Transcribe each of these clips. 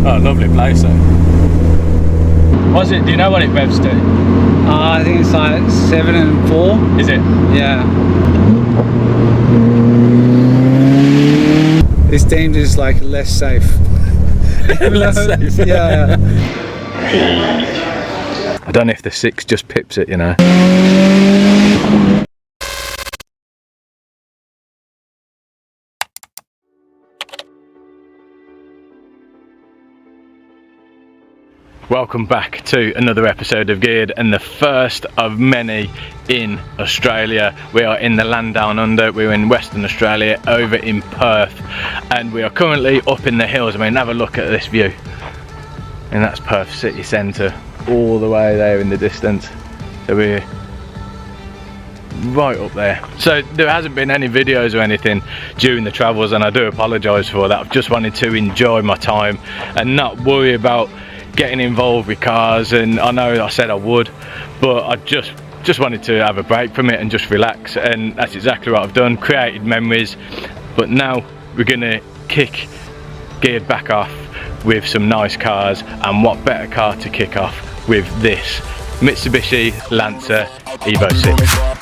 Oh, lovely place though. What's it? Do you know what it revs to? I think it's like 7 and 4. Is it? Yeah. This deemed is like less safe. Less safe. Yeah. I don't know if the 6 just pips it, you know. Welcome back to another episode of Geared, and the first of many in Australia. We are in the land down under. We're in Western Australia, over in Perth, and we are currently up in the hills. I mean, have a look at this view, and that's Perth city centre, all the way there in the distance. So we're right up there. So there hasn't been any videos or anything during the travels, and I do apologise for that. I've just wanted to enjoy my time and not worry about getting involved with cars, and I know I said I would, but I just wanted to have a break from it and just relax, and that's exactly what I've done. Created memories, but now we're gonna kick Geared back off with some nice cars, and what better car to kick off with this Mitsubishi Lancer Evo 6.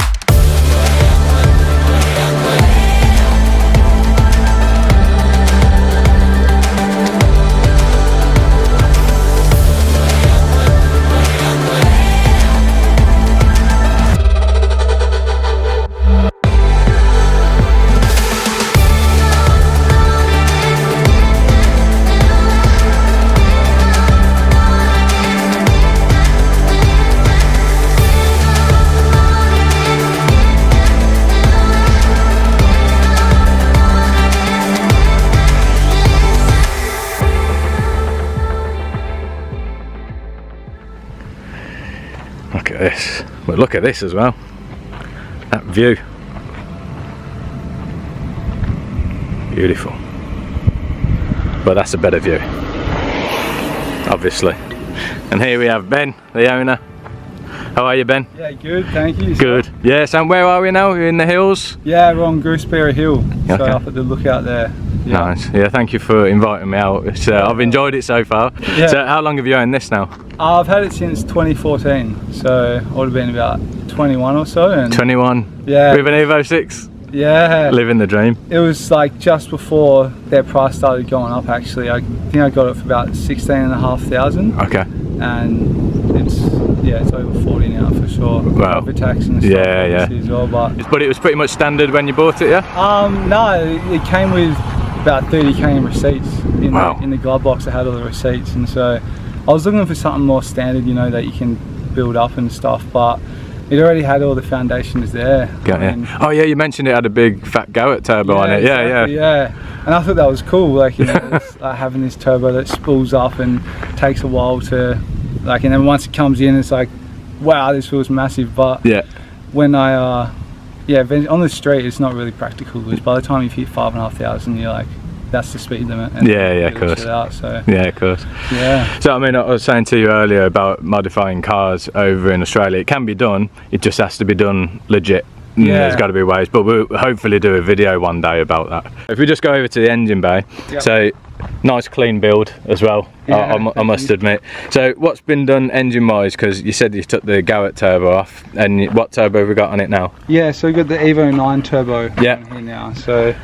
Look at this. Well, look at this as well. That view. Beautiful. But that's a better view, obviously. And here we have Ben, the owner. How are you, Ben? Yeah, good, thank you. Good. Yes, and where are we now? We're in the hills? Yeah, we're on Grimmspeed Hill, so okay. up at the lookout there. Yeah. Nice. Yeah, thank you for inviting me out. I've enjoyed it so far. Yeah. So how long have you owned this now? I've had it since 2014, so I would have been about 21 or so. And 21? Yeah. With an Evo 6? Yeah. Living the dream. It was like just before their price started going up actually. I think I got it for about 16,500. Okay. And it's over 40 now for sure. Wow. With tax and stuff as well, but it was pretty much standard when you bought it, yeah? No, it came with about 30k in receipts in the glove box. I had all the receipts, and so I was looking for something more standard, you know, that you can build up and stuff, but it already had all the foundations there. Oh yeah, you mentioned it had a big fat Carbott turbo on it. Exactly, yeah. And I thought that was cool, like, you know, it's, like having this turbo that spools up and takes a while to, like, and then once it comes in, it's like, wow, this feels massive. But when I on the street, it's not really practical, because by the time you've hit 5,500, you're like, that's the speed limit. And of course. Yeah, of course. Yeah. So I mean, I was saying to you earlier about modifying cars over in Australia. It can be done. It just has to be done legit. Yeah. There's got to be ways, but we'll hopefully do a video one day about that. If we just go over to the engine bay, so nice clean build as well. I must admit. So what's been done engine wise, because you said you took the Carbott turbo off, and what turbo have we got on it now? Yeah, so we got the Evo 9 turbo on here now. So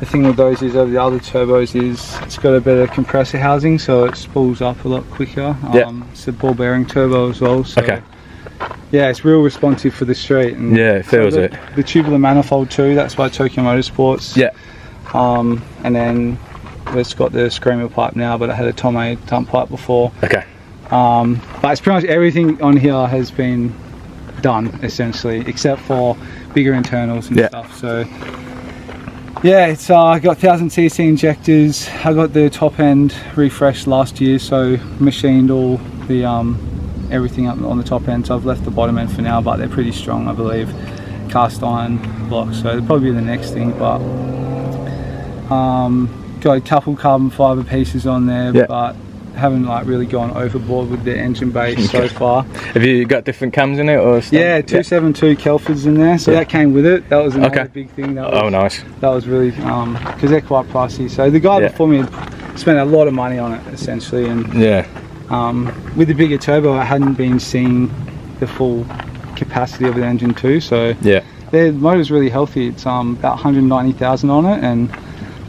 the thing with those is, over the other turbos, is it's got a better compressor housing, so it spools up a lot quicker. It's a ball bearing turbo as well, so yeah, it's real responsive for the street. And it feels it. The tubular manifold too, that's by Tokyo Motorsports. And then it's got the screamer pipe now, but it had a Tomei dump pipe before. But it's pretty much everything on here has been done essentially, except for bigger internals and stuff. So yeah, it's I got 1000cc injectors. I got the top end refreshed last year, so machined all the everything up on the top end. So I've left the bottom end for now, but they're pretty strong, I believe. Cast iron blocks, so it'll probably be the next thing. But got a couple carbon fibre pieces on there, but haven't like really gone overboard with the engine base so far. Have you got different cams in it or stuff? Yeah, 272 Kelfords in there, so that came with it. That was another big thing. That was, nice. That was really because they're quite pricey. So the guy before me spent a lot of money on it essentially, and Yeah. with the bigger turbo I hadn't been seeing the full capacity of the engine too, so Yeah. the motor's really healthy. It's about 190,000 on it, and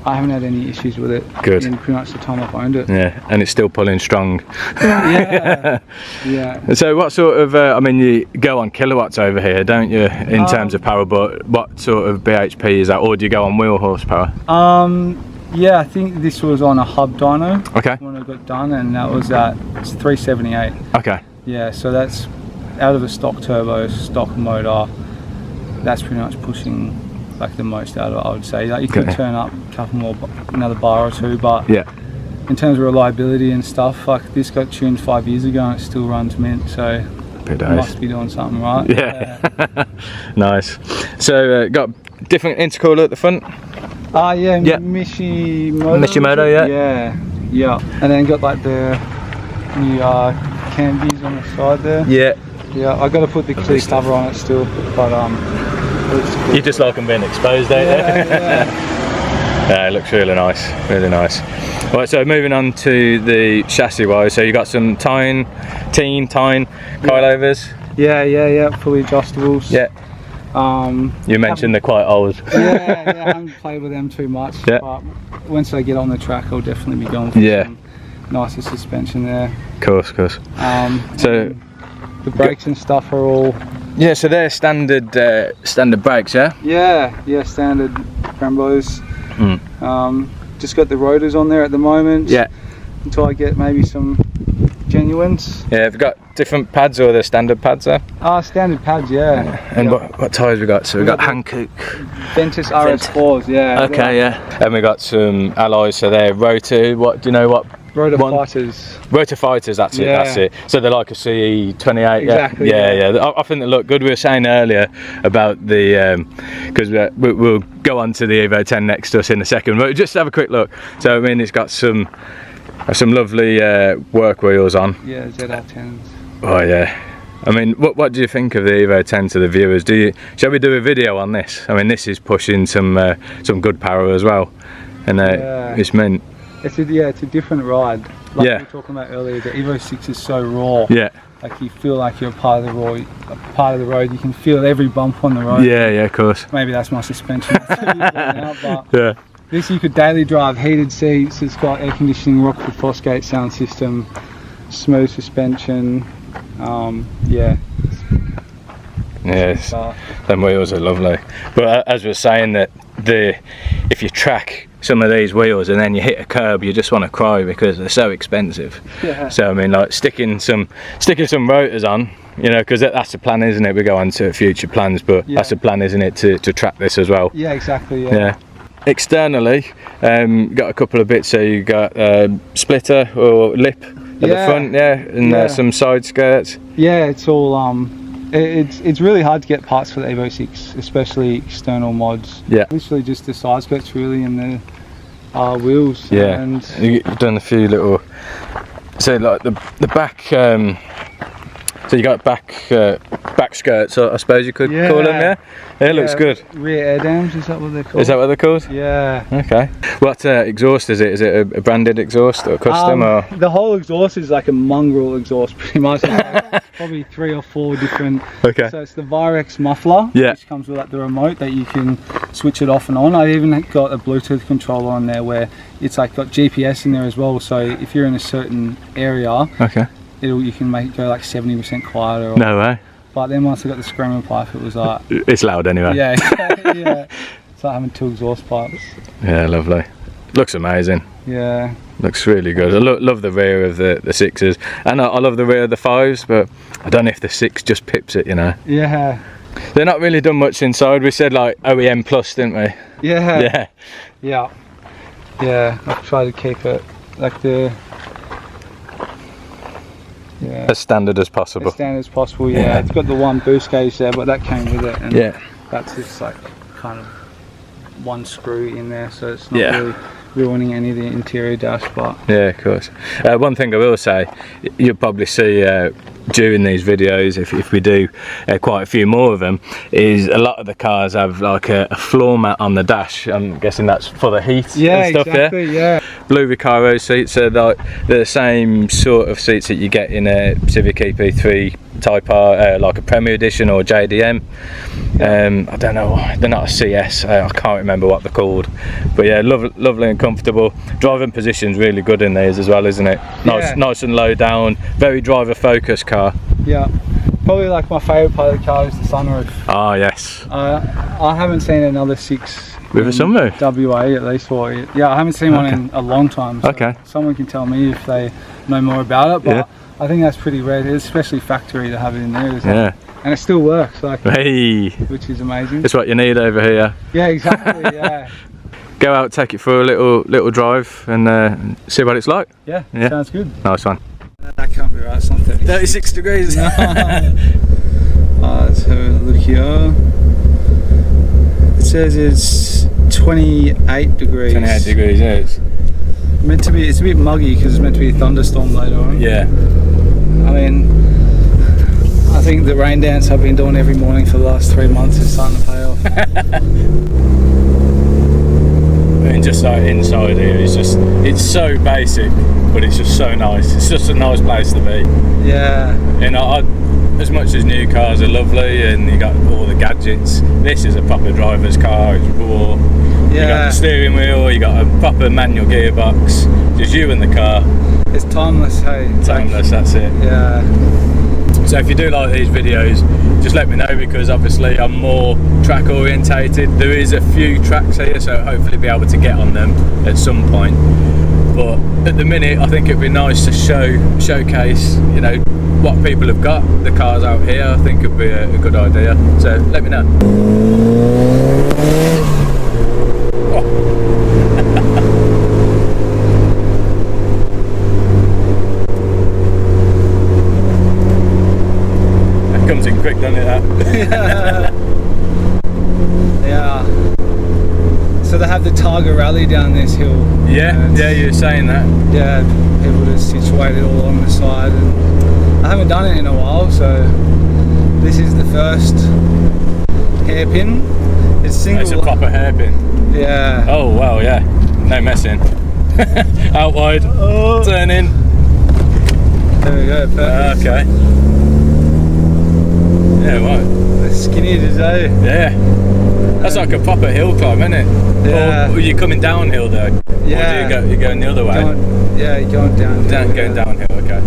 I haven't had any issues with it. Good. In pretty much the time I've owned it. Yeah, and it's still pulling strong. Yeah. Yeah. So what sort of, I mean, you go on kilowatts over here, don't you, in terms of power, but what sort of BHP is that, or do you go on wheel horsepower? Yeah, I think this was on a hub dyno. Okay. When it got done, and that was at 378. Okay. Yeah, so that's out of a stock turbo, stock motor. That's pretty much pushing like the most out of it, I would say. Like you could turn up a couple more, another bar or two, but Yeah. in terms of reliability and stuff, like this got tuned 5 years ago and it still runs mint, so Good it days. must be doing something right. Yeah. Nice. So got different intercooler at the front? Yeah, Yeah. Mishimoto. Yeah. And then got like the new candies on the side there. Yeah. Yeah, I got to put the clear cover on it still, but it's cool. You just like them being exposed, don't you? Yeah. Yeah, it looks really nice, really nice. Right, so moving on to the chassis wise, so you got some Tein coilovers. Yeah, fully adjustables. Yeah. You mentioned they're quite old. Yeah, I haven't played with them too much. Yeah. But once I get on the track, I'll definitely be going for some nicer suspension there. Of course. So the brakes and stuff are all. yeah, so they're standard brakes, yeah. Yeah, standard Brembos. Just got the rotors on there at the moment. Yeah. Until I get maybe some genuines. Yeah, have you got different pads or the standard pads there? Standard pads, yeah. And what tyres we got? So we got Hankook. Ventus RS4s, yeah. Okay, yeah. And we got some alloys, so they're Rota. What do you know? What? Rota Fighters. Rota Fighters, that's it. Yeah. That's it. So they're like a CE28. Exactly. Yeah. I think they look good. We were saying earlier about the because we'll go on to the Evo 10 next to us in a second. But just have a quick look. So I mean, it's got some lovely work wheels on. Yeah, ZR10s. Oh yeah. I mean, what do you think of the Evo 10 to the viewers? Shall we do a video on this? I mean, this is pushing some good power as well, and it's mint. It's a different ride. Like we were talking about earlier, the Evo 6 is so raw. Yeah. Like you feel like you're part of the road. You can feel every bump on the road. Yeah, of course. Maybe that's my suspension. But Yeah. this you could daily drive, heated seats. It's got air conditioning, Rockford Fosgate sound system, smooth suspension. Yes, them wheels are lovely. But as we were saying, that if you track some of these wheels and then you hit a curb, you just want to cry because they're so expensive. Yeah. So I mean, like sticking some rotors on, you know, because that's the plan, isn't it? We go on to future plans, but that's the plan, isn't it, to track this as well? Yeah, exactly. Yeah. Externally, got a couple of bits. So you got splitter or lip at the front, and some side skirts. Yeah, it's all it's really hard to get parts for the Evo 6, especially external mods. Yeah. Literally just the side skirts really and the wheels. Yeah. And you've done a few little. So like the back. So you got back skirts, I suppose you could call them. Yeah. It looks good. Rear air dams, is that what they're called? Is that what they're called? Yeah. Okay. What exhaust is it? Is it a branded exhaust or custom or? The whole exhaust is like a mongrel exhaust, pretty much. Like probably 3 or 4 different. Okay. So it's the Varex Muffler, which comes with like the remote that you can switch it off and on. I even got a Bluetooth controller on there where it's like got GPS in there as well. So if you're in a certain area, you can make it go like 70% quieter. No way. But then once I got the screaming pipe, it was like. It's loud anyway. Yeah. It's like having 2 exhaust pipes. Yeah, lovely. Looks amazing. Yeah. Looks really good. I love the rear of the 6s, and I love the rear of the 5s, but I don't know if the 6 just pips it, you know. Yeah. They're not really done much inside. We said like OEM plus, didn't we? Yeah. Yeah. I've tried to keep it like the. Yeah. As standard as possible. As standard as possible, yeah. It's got the one boost gauge there, but that came with it, and that's just like kind of one screw in there, so it's not really ruining any of the interior dash. But yeah, of course. One thing I will say, you'll probably see during these videos, if we do quite a few more of them, is a lot of the cars have like a floor mat on the dash. I'm guessing that's for the heat and stuff. Exactly, yeah. Blue Recaro seats are like the same sort of seats that you get in a Civic EP3 Type R, like a Premier Edition or JDM. I don't know, they're not a CS, I can't remember what they're called, but yeah, lovely and comfortable. Driving position's really good in these as well, isn't it? Nice and low down, very driver focused car. Yeah, probably like my favourite part of the car is the sunroof. Ah, yes. I haven't seen another 6 with a sunroof? WA at least, or yeah, I haven't seen one in a long time, so someone can tell me if they know more about it, but I think that's pretty rare, especially factory to have it in there, isn't it? And it still works, like, which is amazing. That's what you need over here. Yeah, exactly, yeah. Go out, take it for a little drive and see what it's like. Yeah, sounds good. Nice one. That can't be right, it's not 36 degrees. Let's have a look here. It says it's 28 degrees. 28 degrees, yeah. It's meant to be, it's a bit muggy because it's meant to be a thunderstorm later on. Yeah. I mean, I think the rain dance I've been doing every morning for the last 3 months is starting to pay off. And just like inside here, it's so basic, but it's just so nice. It's just a nice place to be. Yeah. And as much as new cars are lovely and you got all the gadgets, this is a proper driver's car. It's raw. You got the steering wheel, you got a proper manual gearbox, just you and the car. It's timeless, hey. Timeless, that's it. Yeah. So if you do like these videos, just let me know, because obviously I'm more track orientated. There is a few tracks here, so hopefully be able to get on them at some point. But at the minute, I think it'd be nice to showcase, you know, what people have got, the cars out here. I think it'd be a good idea. So let me know. Comes in quick, doesn't it, that? Yeah. So they have the Targa Rally down this hill. Yeah, you were saying that. Yeah, people just situated all along the side. And I haven't done it in a while, so this is the first hairpin. It's single. It's a proper hairpin. Yeah. Oh wow, yeah. No messing. Out wide. Oh. Turn in. There we go. Perfect. Okay. Yeah, right. It's skinny today. Yeah. That's like a proper hill climb, isn't it? Yeah. Or you're coming downhill though. Yeah. Or you're going the other way. Yeah, you're going downhill. Going downhill, okay.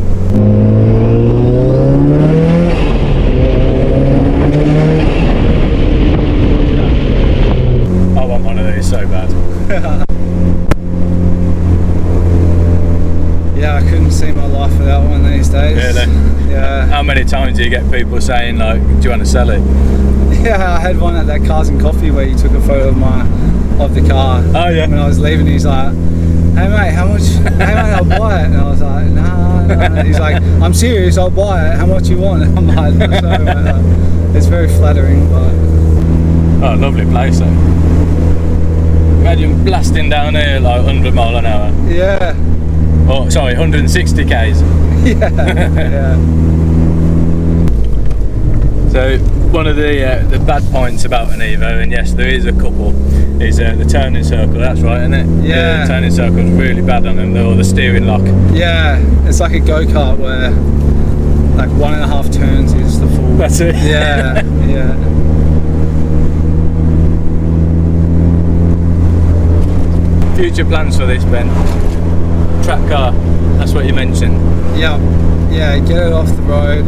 I want one of these so bad. Yeah, I couldn't see my life without one these days. Really? Yeah. How many times do you get people saying like, do you want to sell it? Yeah, I had one at that Cars and Coffee where you took a photo of the car. Oh yeah. When I was leaving, he's like, "Hey mate, how much? Hey mate, I'll buy it." And I was like, "No." He's like, "I'm serious, I'll buy it. How much you want?" And I'm like, "No." So, it's very flattering, but. Oh, lovely place though. Imagine blasting down here like 100 mile an hour. Yeah. Oh, sorry, 160 k's. Yeah. Yeah. So one of the bad points about an Evo, and yes, there is a couple, is the turning circle. That's right, isn't it? Yeah. The turning circle is really bad on them, or the steering lock. Yeah, it's like a go-kart where like 1.5 turns is the full. That's it. Yeah. Yeah. Future plans for this, Ben? Track car, that's what you mentioned. Yeah, get it off the road.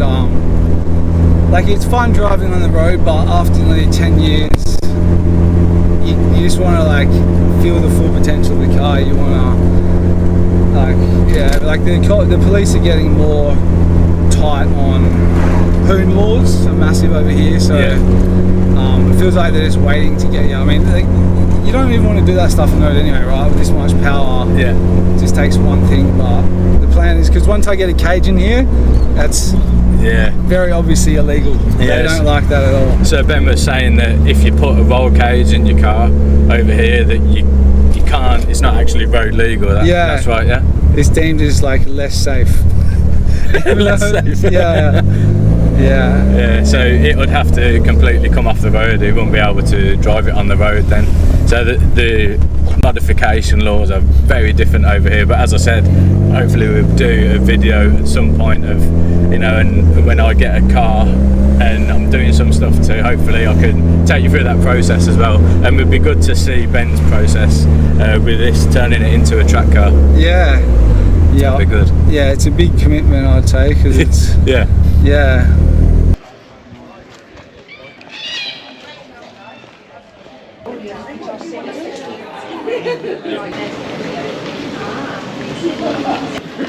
Like, it's fun driving on the road, but after nearly 10 years, you just want to like feel the full potential of the car. You want to like the police are getting more tight on hoon laws, are massive over here. So it feels like they're just waiting to get you. I mean, you don't even want to do that stuff on the road anyway, right? With this much power, it just takes one thing. But the plan is, because once I get a cage in here, that's very obviously illegal. They don't like that at all. So Ben was saying that if you put a roll cage in your car over here, that you can't. It's not actually road legal. That's right. Yeah. It's deemed as like less safe. Less safe. Yeah. So it would have to completely come off the road. It wouldn't be able to drive it on the road then. So the modification laws are very different over here. But as I said, hopefully we'll do a video at some point of, you know, and when I get a car and I'm doing some stuff too, hopefully I can take you through that process as well. And it would be good to see Ben's process with this, turning it into a track car. Yeah. That'd be good. Yeah, it's a big commitment, I'd say, because it's yeah.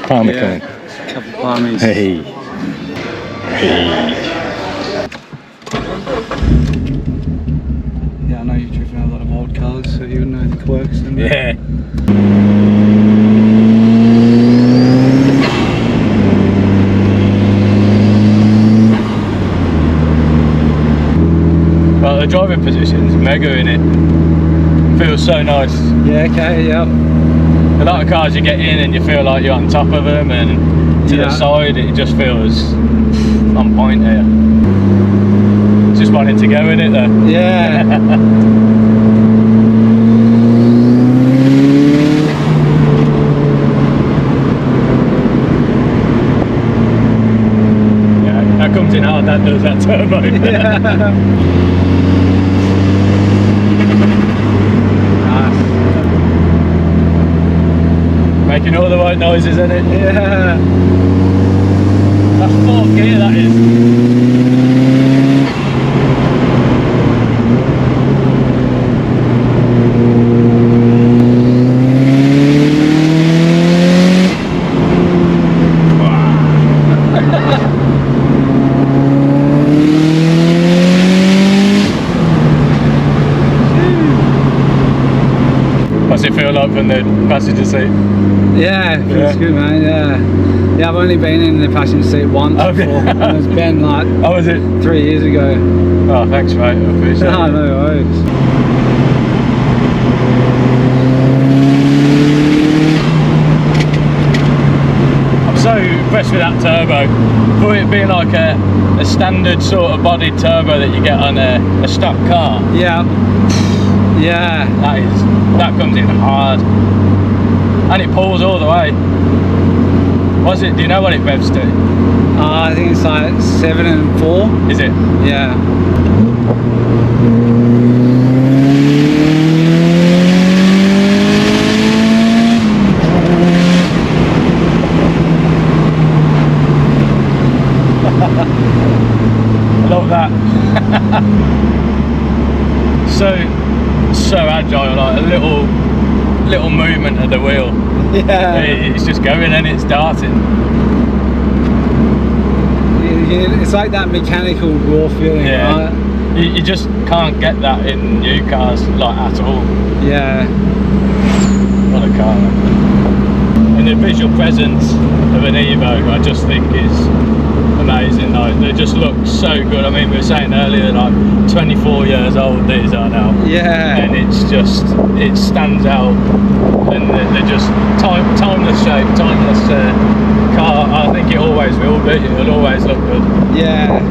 Palmy coming. Couple of palmies. Hey. Yeah, I know you've driven a lot of old cars, so you would know the quirks. And Yeah. Well, the driving position's mega in it. Feels so nice. Yeah, okay, yeah. A lot of cars you get in and you feel like you're on top of them, and to the side it just feels on point here. Just wanting to go in it though. Yeah. Yeah, that comes in hard, that does, that turbo. Making all the right noises, isn't it? Yeah. That's 4th gear, that is. What's it feel like from the passenger seat? Yeah, it's good, man. Yeah, I've only been in the passenger seat once before. And it's been like was it 3 years ago. Oh, thanks, mate. I appreciate it. No worries. I'm so impressed with that turbo. For it being like a standard sort of bodied turbo that you get on a stock car. Yeah. That comes in hard. And it pulls all the way. What's it? Do you know what it revs to? I think it's like 7 and 4. Is it? Yeah. I love that. so agile, like a little movement of the wheel. Yeah. It's just going and it's darting. It's like that mechanical raw feeling, right? You just can't get that in new cars, like, at all. Yeah. What a car. And the visual presence of an Evo, I just think is amazing. Like, they just look so good. I mean, we were saying earlier, like 24 years old these are now. Yeah. And it's just, it stands out, and they're just timeless shape, timeless car. I think it always will be. It'll always look good. Yeah.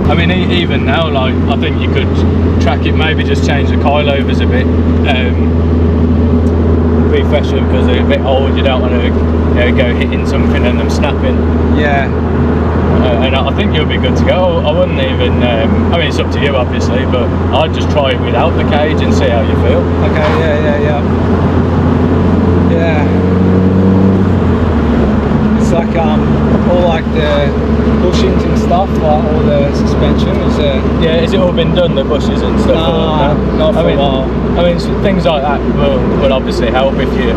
I mean, even now, like, I think you could track it, maybe just change the coilovers a bit, refresh them because they're a bit old. You don't want to, go hitting something and them snapping. Yeah. And I think you'll be good to go. I wouldn't even, I mean, it's up to you obviously, but I'd just try it without the cage and see how you feel. Okay, yeah. It's like all like the bushings and stuff, like all the suspension. Has it all been done, the bushes and stuff? No, not for a while. I mean, things like that will obviously help if you're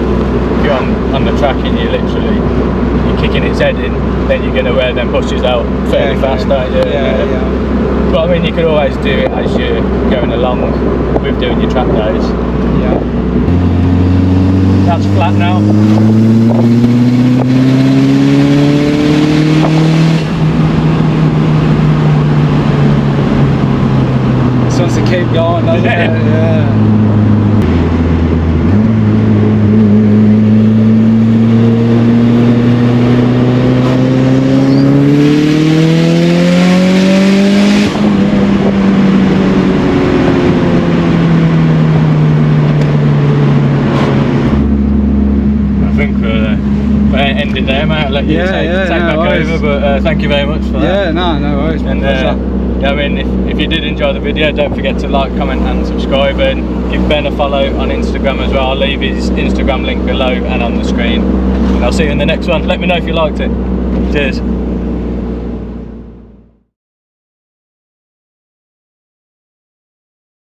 on the track and you're kicking its head in, then you're going to wear them bushes out fairly fast, aren't you? Yeah. But I mean, you could always do it as you're going along with doing your track days. Yeah. That's flat now. This wants to keep going, doesn't it? Yeah. let you take back over, but thank you very much for that. Yeah, no worries. And I mean, if you did enjoy the video, don't forget to like, comment and subscribe, and give Ben a follow on Instagram as well. I'll leave his Instagram link below and on the screen, and I'll see you in the next one. Let me know if you liked it. Cheers.